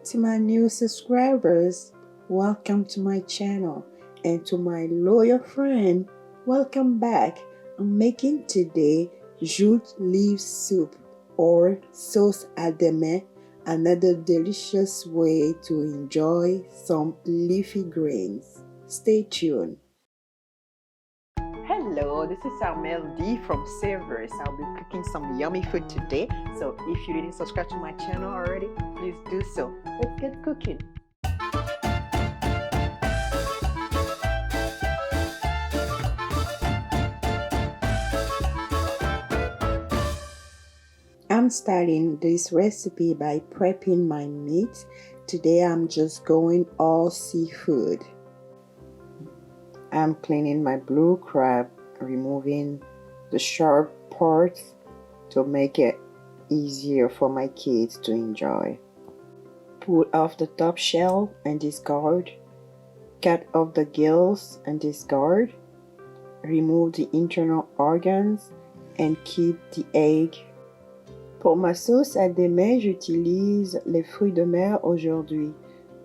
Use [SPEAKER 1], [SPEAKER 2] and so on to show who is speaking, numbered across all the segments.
[SPEAKER 1] To my new subscribers, welcome to my channel, and to my loyal friend, welcome back. I'm making today jute leaf soup or sauce ademe, another delicious way to enjoy some leafy greens. Stay tuned. Hello, this is Ademe Dessi from Savers. I'll be cooking some yummy food today. So if you didn't subscribe to my channel already, please do so. Let's get cooking. I'm starting this recipe by prepping my meat. Today I'm just going all seafood. I'm cleaning my blue crab, removing the sharp parts to make it easier for my kids to enjoy. Pull off the top shell and discard. Cut off the gills and discard. Remove the internal organs and keep the egg. Pour ma sauce ademe, j'utilise les fruits de mer aujourd'hui.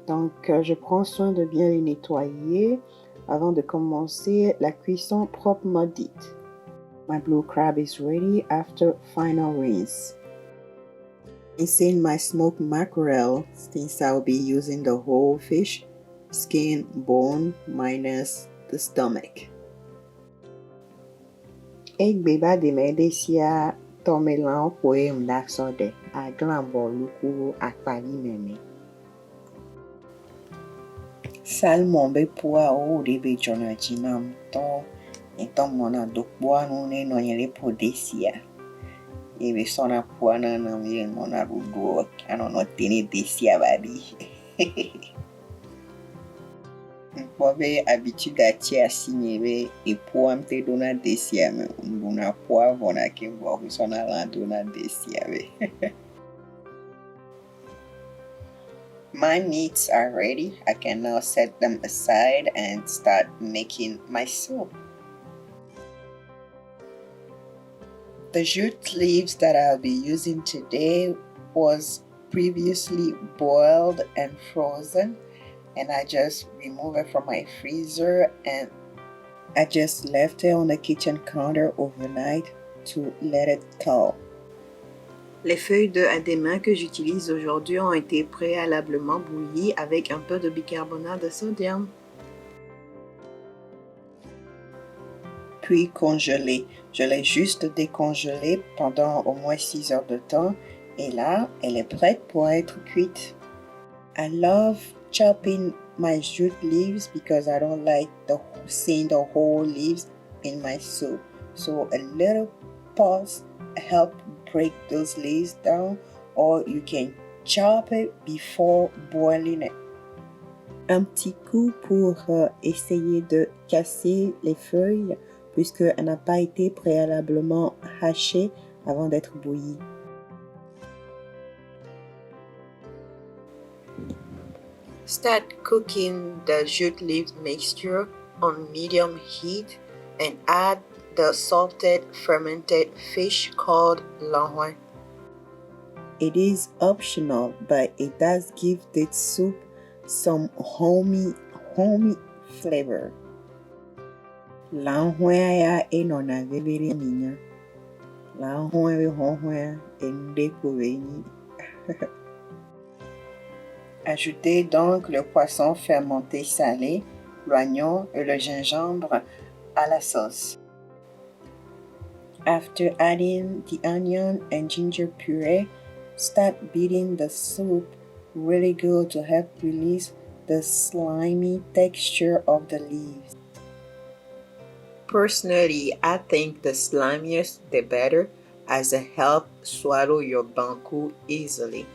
[SPEAKER 1] Donc, je prends soin de bien les nettoyer avant de commencer la cuisson proprement dite. My blue crab is ready after final rinse. Rinsing my smoked mackerel, since I'll be using the whole fish, skin, bone, minus the stomach. Egg beba Ademe Dessi a tomelan poe mdak sode a glambo luku akpali meme. Salmon be pua o de be jona jinam to então mona do pua no ne no yele po desia. Ebe sona pua na me mona rudo ano tene desia babi. Pobe habitude a tia signebe e pua mte dona desia me una pua vona ke bo sona la dona desia be. My meats are ready. I can now set them aside and start making my soup. The jute leaves that I'll be using today was previously boiled and frozen, and I just removed it from my freezer and I just left it on the kitchen counter overnight to let it thaw. Les feuilles de ademe que j'utilise aujourd'hui ont été préalablement bouillies avec un peu de bicarbonate de sodium. Puis congelées. Je l'ai juste décongelée pendant au moins 6 heures de temps et là, elle est prête pour être cuite. I love chopping my jute leaves because I don't like seeing the whole leaves in my soup. So a little pulse help break those leaves down, or you can chop it before boiling it. Un petit coup pour essayer de casser les feuilles puisqu'elle n'a pas été préalablement hachée avant d'être bouillie. Start cooking the jute leaf mixture on medium heat and add the salted fermented fish called lanhouin. It is optional, but it does give the soup some homey flavor. Lanhouin ya enona vevere minya. Lanhouin honhouin endekouvéni. Ajoutez donc le poisson fermenté salé, l'oignon et le gingembre à la sauce. After adding the onion and ginger puree, start beating the soup really good to help release the slimy texture of the leaves. Personally, I think the slimier the better, as it helps swallow your banku easily.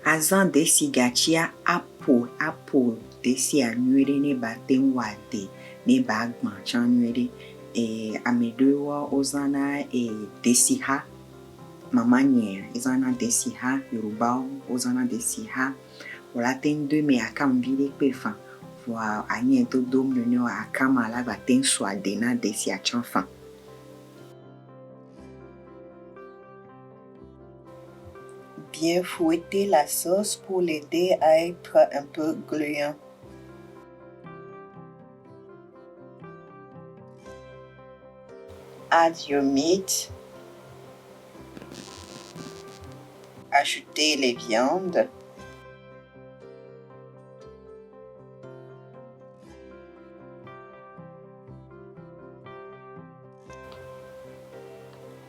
[SPEAKER 1] Azan desi gachia apple desi anwere ne baten wate ne bagman chanwere amedowa ozana desi ha mamanye izana desi ha yoruba ozana desi ha wala ten de me akambile pefa wa anye to dom no akama la baten swade na desi a chanfan. bien fouetter la sauce pour l'aider à être un peu gluant. Add your meat. Ajoutez les viandes.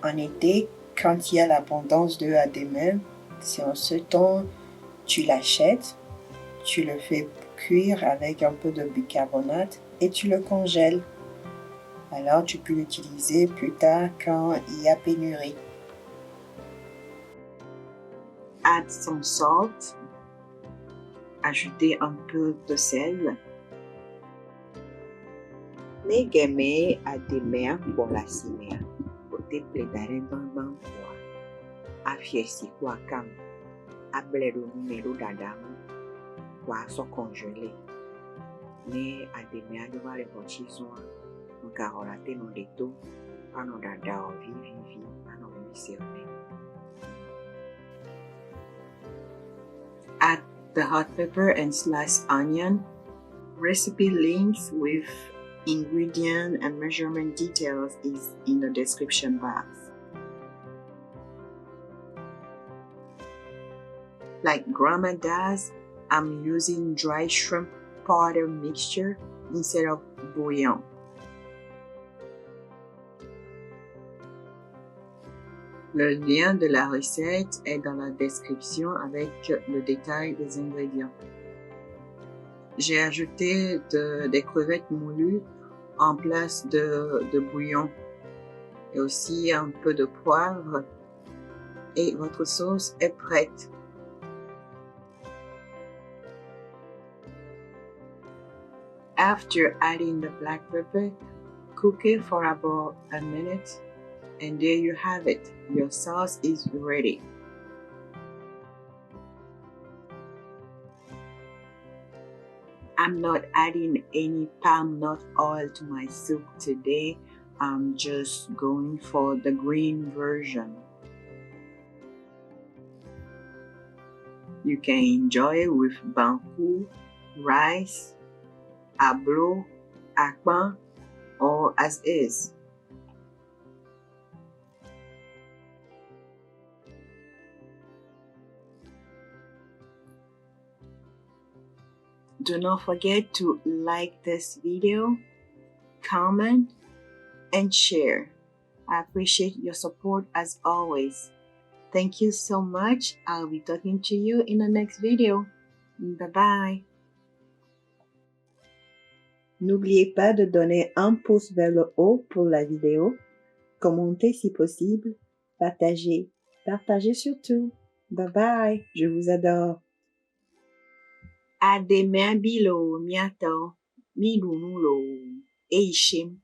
[SPEAKER 1] En été, quand il y a l'abondance d'œufs Ademe, c'est en ce temps tu l'achètes, tu le fais cuire avec un peu de bicarbonate et tu le congèles. Alors tu peux l'utiliser plus tard quand il y a pénurie. Add some salt. Ajoutez un peu de sel. Negeme Ademe Dessi. Te pledare bambam kwa afiesi kwa kam ableru numero dadam kwa so congelé ne Ademe adova le bochizwa nkarolate no leto pano dada o vivi ano misione. Add the hot pepper and sliced onion. Recipe links with ingredient and measurement details is in the description box. Like Grandma does, I'm using dry shrimp powder mixture instead of bouillon. Le lien de la recette est dans la description avec le détail des ingrédients. J'ai ajouté des crevettes moulues en place de bouillon et aussi un peu de poivre et votre sauce est prête. After adding the black pepper, cook it for about a minute and there you have it. Your sauce is ready. I'm not adding any palm nut oil to my soup today. I'm just going for the green version. You can enjoy it with banku, rice, ablo, akpan, or as is. Do not forget to like this video, comment, and share. I appreciate your support as always. Thank you so much. I'll be talking to you in the next video. Bye bye. N'oubliez pas de donner un pouce vers le haut pour la vidéo, commentez si possible, partagez surtout. Bye bye, je vous adore. Ademe bilo miato milunulo eishim.